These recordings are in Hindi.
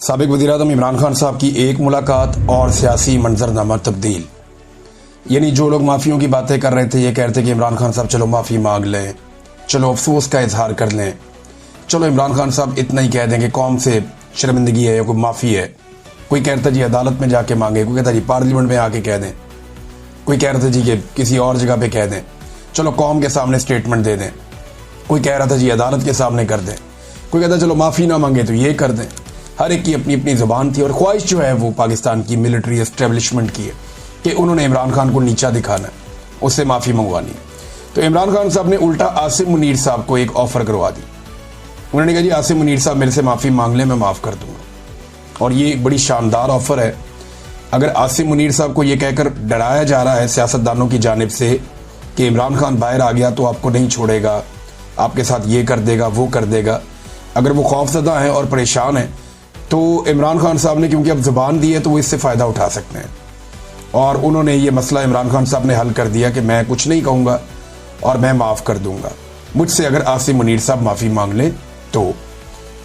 साबिक वज़ीर-ए-आज़म इमरान खान साहब की एक मुलाकात और सियासी मंजरनामा तब्दील। यानी जो लोग माफ़ियों की बातें कर रहे थे, ये कह रहे थे कि इमरान खान साहब चलो माफ़ी मांग लें, चलो अफसोस का इजहार कर लें, चलो इमरान खान साहब इतना ही कह दें कि कौम से शर्मिंदगी है या कोई माफ़ी है। कोई कह रहा था जी अदालत में जाके मांगे, कोई कहता जी पार्लियामेंट में आके कह दें, कोई कह रहा था जी कि किसी और जगह पे कह दें, चलो कौम के सामने स्टेटमेंट दे दें, कोई कह रहा था जी अदालत के सामने कर दें, कोई कहता चलो माफ़ी ना मांगे तो ये कर दें। हर एक की अपनी अपनी ज़ुबान थी और ख्वाहिश जो है वो पाकिस्तान की मिलिट्री एस्टेब्लिशमेंट की है कि उन्होंने इमरान खान को नीचा दिखाना है, उससे माफ़ी मंगवानी। तो इमरान खान साहब ने उल्टा आसिम मुनीर साहब को एक ऑफ़र करवा दी। उन्होंने कहा जी आसिम मुनीर साहब मेरे से माफ़ी मांग लें, मैं माफ़ कर दूँगा। और ये एक बड़ी शानदार ऑफ़र है। अगर आसिम मुनीर साहब को ये कहकर डराया जा रहा है सियासतदानों की जानिब से कि इमरान खान बाहर आ गया तो आपको नहीं छोड़ेगा, आपके साथ ये कर देगा वो कर देगा, अगर वो खौफजदा हैं और परेशान हैं तो इमरान खान साहब ने क्योंकि अब ज़ुबान दी है तो वो इससे फ़ायदा उठा सकते हैं। और उन्होंने ये मसला इमरान खान साहब ने हल कर दिया कि मैं कुछ नहीं कहूँगा और मैं माफ़ कर दूँगा मुझसे अगर आसिम मुनीर साहब माफ़ी मांग लें तो।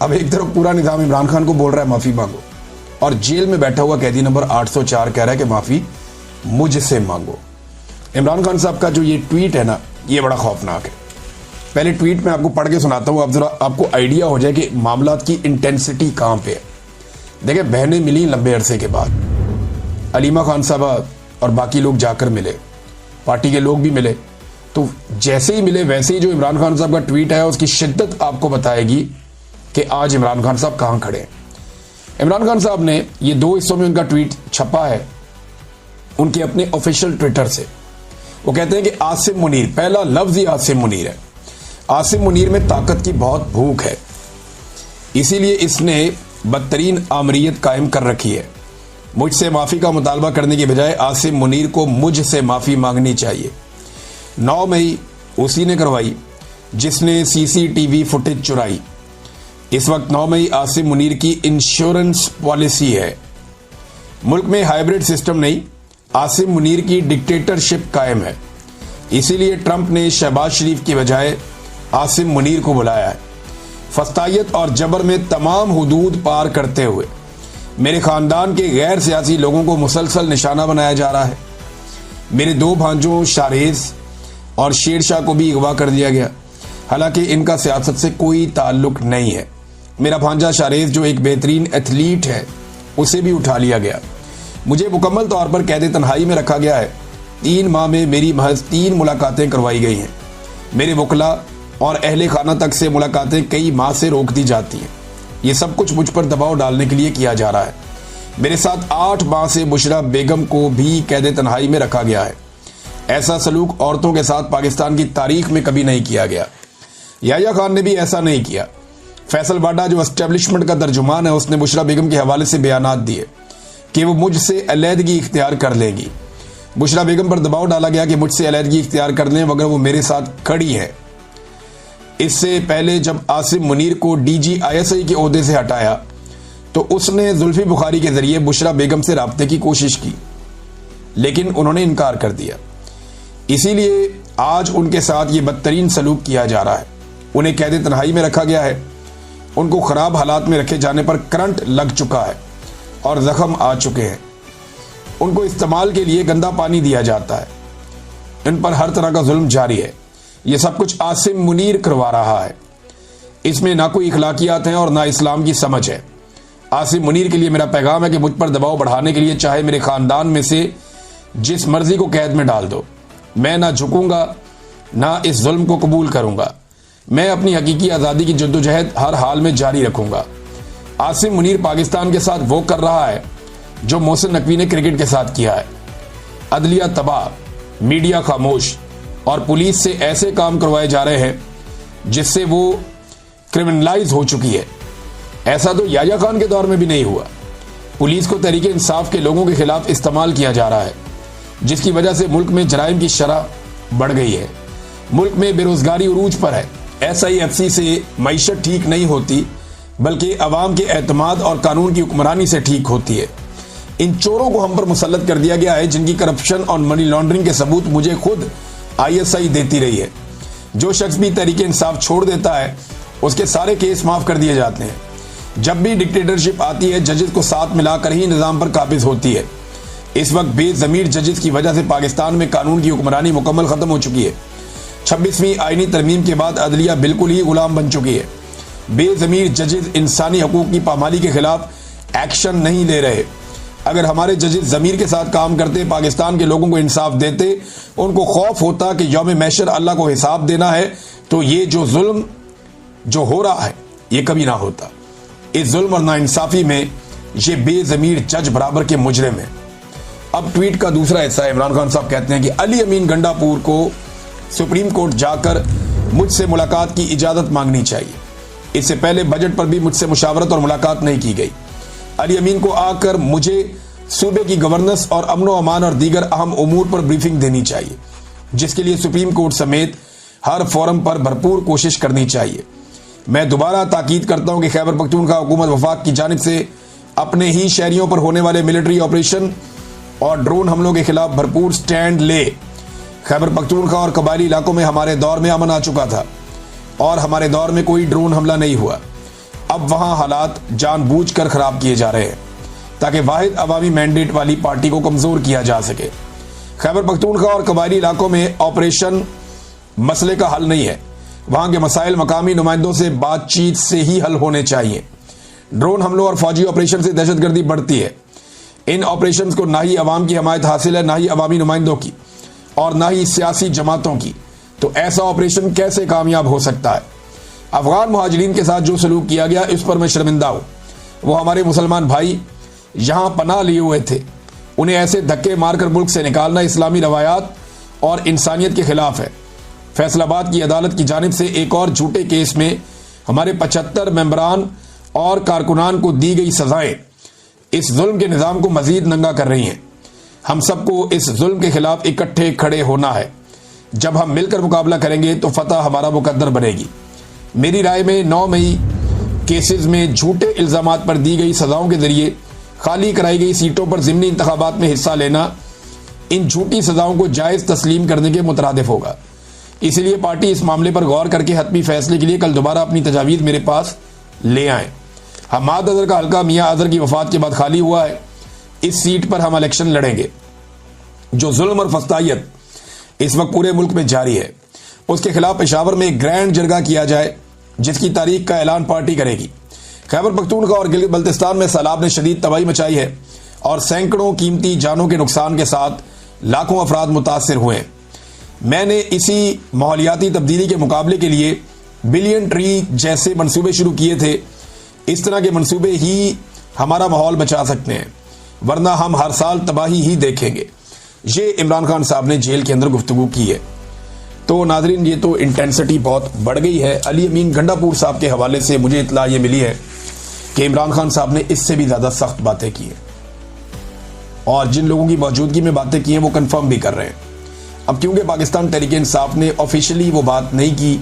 अब एक तरफ पूरा निज़ाम इमरान खान को बोल रहा है माफ़ी मांगो, और जेल में बैठा हुआ कैदी नंबर 804 कह रहा है कि माफ़ी मुझसे मांगो। इमरान खान साहब का जो ये ट्वीट है ना, ये बड़ा खौफनाक है। पहले ट्वीट में आपको पढ़ के सुनाता हूँ, अब जरा आपको आइडिया हो जाए कि मामला की इंटेंसिटी कहाँ पे है। देखिए, बहनें मिली लंबे अरसे के बाद, अलीमा खान साहबा और बाकी लोग जाकर मिले, पार्टी के लोग भी मिले। तो जैसे ही मिले वैसे ही जो इमरान खान साहब का ट्वीट है उसकी शिद्दत आपको बताएगी कि आज इमरान खान साहब कहाँ खड़े हैं। इमरान खान साहब ने ये 2 हिस्सों में उनका ट्वीट छपा है उनके अपने ऑफिशियल ट्विटर से। वो कहते हैं कि आसिम मुनीर, पहला लफ्ज ही आसिम मुनीर है। आसिम मुनीर में ताकत की बहुत भूख है, इसीलिए इसने बदतरीन आमरीत कायम कर रखी है। मुझसे माफ़ी का मुतालबा करने की बजाय आसिम मुनीर को मुझसे माफ़ी मांगनी चाहिए। 9 मई उसी ने करवाई जिसने सीसीटीवी फुटेज चुराई। इस वक्त 9 मई आसिम मुनीर की इंश्योरेंस पॉलिसी है। मुल्क में हाइब्रिड सिस्टम नहीं, आसिम मुनीर की डिक्टेटरशिप कायम है। इसीलिए ट्रंप ने शहबाज शरीफ की बजाय आसिम मुनीर को बुलाया है। फस्तायत और जबर में तमाम हुदूद पार करते हुए मेरे ख़ानदान के गैर सियासी लोगों को मुसलसल निशाना बनाया जा रहा है। मेरे 2 भांजों शारेज और शेर शाह को भी अगवा कर दिया गया, हालांकि इनका सियासत से कोई ताल्लुक नहीं है। मेरा भांजा शारेज जो एक बेहतरीन एथलीट है, उसे भी उठा लिया गया। मुझे मुकम्मल तौर पर कैद तन्हाई में रखा गया है। 3 माह में मेरी महज 3 मुलाकातें करवाई गई हैं। मेरे वकला और अहले खाना तक से मुलाकातें कई माह से रोक दी जाती हैं। ये सब कुछ मुझ पर दबाव डालने के लिए किया जा रहा है। मेरे साथ 8 माह से बुशरा बेगम को भी कैद तन्हाई में रखा गया है। ऐसा सलूक औरतों के साथ पाकिस्तान की तारीख में कभी नहीं किया गया। याह्या खान ने भी ऐसा नहीं किया। फैसल बाडा जो एस्टेब्लिशमेंट का तर्जुमान है, उसने बुशरा बेगम के हवाले से बयानात दिए कि वो मुझसे अलहदगी इख्तियार कर लेंगी। बुशरा बेगम पर दबाव डाला गया कि मुझसे अलहदगी इख्तियार कर लें मगर वो मेरे साथ खड़ी है। इससे पहले जब आसिम मुनीर को DGISI के ओहदे से हटाया तो उसने जुल्फी बुखारी के जरिए बुशरा बेगम से राब्ते की कोशिश की, लेकिन उन्होंने इनकार कर दिया। इसीलिए आज उनके साथ ये बदतरीन सलूक किया जा रहा है। उन्हें कैद तन्हाई में रखा गया है। उनको ख़राब हालात में रखे जाने पर करंट लग चुका है और ज़ख्म आ चुके हैं। उनको इस्तेमाल के लिए गंदा पानी दिया जाता है। इन पर हर तरह का जुल्म जारी है। ये सब कुछ आसिम मुनीर करवा रहा है। इसमें ना कोई इखलाकियात हैं और ना इस्लाम की समझ है। आसिम मुनीर के लिए मेरा पैगाम है कि मुझ पर दबाव बढ़ाने के लिए चाहे मेरे ख़ानदान में से जिस मर्जी को कैद में डाल दो, मैं ना झुकूंगा ना इस जुल्म को कबूल करूंगा। मैं अपनी हकीकी आज़ादी की जद्दोजहद हर हाल में जारी रखूंगा। आसिम मुनीर पाकिस्तान के साथ वो कर रहा है जो मोहसिन नकवी ने क्रिकेट के साथ किया है। अदलिया तबाह, मीडिया खामोश और पुलिस से ऐसे काम करवाए जा रहे हैं जिससे वो क्रिमिनलाइज हो चुकी है। ऐसा तो याह्या खान के दौर में भी नहीं हुआ। पुलिस को तहरीक इंसाफ के लोगों के खिलाफ इस्तेमाल किया जा रहा है, जिसकी वजह से मुल्क में जराइम की शरह बढ़ गई है। मुल्क में बेरोजगारी उरूज पर है। SIFC से मईशत ठीक नहीं होती बल्कि अवाम के एतमाद और कानून की हुक्मरानी से ठीक होती है। इन चोरों को हम पर मुसल्लत कर दिया गया है जिनकी करप्शन और मनी लॉन्ड्रिंग के सबूत मुझे खुद ISI देती रही है। जो शख्स भी तहरीक इंसाफ छोड़ देता है उसके सारे केस माफ कर दिए जाते हैं। जब भी डिक्टेटरशिप आती है जजेस को साथ मिलाकर ही निज़ाम पर काबिज होती है। इस वक्त बेज़मीर जजेस की वजह से पाकिस्तान में कानून की हुक्मरानी मुकम्मल ख़त्म हो चुकी है। 26वीं आईनी तरमीम के बाद अदलिया बिल्कुल ही गुलाम बन चुकी है। बेज़मीर जजेस इंसानी हकूक़ की पामाली के खिलाफ एक्शन नहीं ले रहे। अगर हमारे जजेस ज़मीर के साथ काम करते, पाकिस्तान के लोगों को इंसाफ देते, उनको खौफ होता कि यौम महशर अल्लाह को हिसाब देना है, तो ये जो जुल्म जो हो रहा है ये कभी ना होता। इस जुल्म और नाइंसाफ़ी में ये बेज़मीर जज बराबर के मुजरिम हैं। अब ट्वीट का दूसरा हिस्सा इमरान खान साहब कहते हैं कि अली अमीन गंडापुर को सुप्रीम कोर्ट जाकर मुझसे मुलाकात की इजाज़त मांगनी चाहिए। इससे पहले बजट पर भी मुझसे मुशावरत और मुलाकात नहीं की गई। अली अमीन को आकर मुझे सूबे की गवर्नेंस और अमन व अमान और दीगर अहम उमूर पर ब्रीफिंग देनी चाहिए, जिसके लिए सुप्रीम कोर्ट समेत हर फोरम पर भरपूर कोशिश करनी चाहिए। मैं दोबारा ताकीद करता हूं कि खैबर पख्तूनख्वा हुकूमत वफाक की जानिब से अपने ही शहरियों पर होने वाले मिलिट्री ऑपरेशन और ड्रोन हमलों के खिलाफ भरपूर स्टैंड ले। खैबर पख्तूनख्वा और कबायली इलाकों में हमारे दौर में अमन आ चुका था और हमारे दौर में कोई ड्रोन हमला नहीं हुआ। अब वहां हालात जानबूझकर खराब किए जा रहे हैं ताकि वाहिद अवामी मैंडेट वाली पार्टी को कमजोर किया जा सके। खैबर पख्तूनख्वा और कबायली इलाकों में ऑपरेशन मसले का हल नहीं है। वहां के मसाइल मकामी नुमाइंदों से बातचीत से ही हल होने चाहिए। ड्रोन हमलों और फौजी ऑपरेशन से दहशतगर्दी बढ़ती है। इन ऑपरेशन को ना ही अवाम की हमायत हासिल है, ना ही अवामी नुमाइंदों की और ना ही सियासी जमातों की। तो ऐसा ऑपरेशन कैसे कामयाब हो सकता है? अफगान मुहाजिरीन के साथ जो सलूक किया गया इस पर मैं शर्मिंदा हूं। वो हमारे मुसलमान भाई यहां पनाह लिए हुए थे, उन्हें ऐसे धक्के मारकर मुल्क से निकालना इस्लामी रवायात और इंसानियत के खिलाफ है। फैसलाबाद की अदालत की जानिब से एक और झूठे केस में हमारे 75 मेंबरान और कारकुनान को दी गई सजाएं इस जुल्म के निज़ाम को मजीद नंगा कर रही हैं। हम सबको इस जुल्म के खिलाफ इकट्ठे खड़े होना है। जब हम मिलकर मुकाबला करेंगे तो फतह हमारा मुकद्दर बनेगी। मेरी राय में 9 मई केसेस में झूठे इल्ज़ामात पर दी गई सजाओं के जरिए खाली कराई गई सीटों पर ज़िमनी इंतखाबात में हिस्सा लेना इन झूठी सजाओं को जायज़ तस्लीम करने के मुतरादिफ होगा। इसलिए पार्टी इस मामले पर गौर करके हतमी फैसले के लिए कल दोबारा अपनी तजावीज़ मेरे पास ले आए। हमाद अजहर का हल्का मियाँ अजहर की वफात के बाद खाली हुआ है। इस सीट पर हम इलेक्शन लड़ेंगे। जो जुल्म और फस्तायत इस वक्त पूरे मुल्क में जारी है, उसके खिलाफ पेशावर में एक ग्रैंड जरगा किया जाए, जिसकी तारीख का ऐलान पार्टी करेगी। खैबर पख्तूनख्वा और गिलगित बल्तिस्तान में सैलाब ने शदीद तबाही मचाई है और सैकड़ों कीमती जानों के नुकसान के साथ लाखों अफराद मुतासर हुए हैं। मैंने इसी माहौलियाती तब्दीली के मुकाबले के लिए बिलियन ट्री जैसे मंसूबे शुरू किए थे। इस तरह के मंसूबे ही हमारा माहौल बचा सकते हैं, वरना हम हर साल तबाही ही देखेंगे। ये इमरान खान साहब ने जेल के अंदर गुफ्तगू की है। तो नाजरीन, ये तो इंटेंसिटी बहुत बढ़ गई है। अली अमीन गंडापुर साहब के हवाले से मुझे इतला ये मिली है कि इमरान खान साहब ने इससे भी ज़्यादा सख्त बातें की हैं और जिन लोगों की मौजूदगी में बातें की हैं वो कंफर्म भी कर रहे हैं। अब क्योंकि पाकिस्तान तहरीक-ए-इंसाफ ने ऑफिशियली वो बात नहीं की,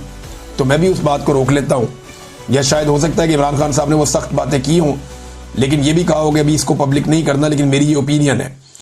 तो मैं भी उस बात को रोक लेता हूँ। या शायद हो सकता है कि इमरान खान साहब ने वो सख्त बातें की हों, लेकिन ये भी कहा हो कि अभी इसको पब्लिक नहीं करना, लेकिन मेरी ये ओपिनियन है।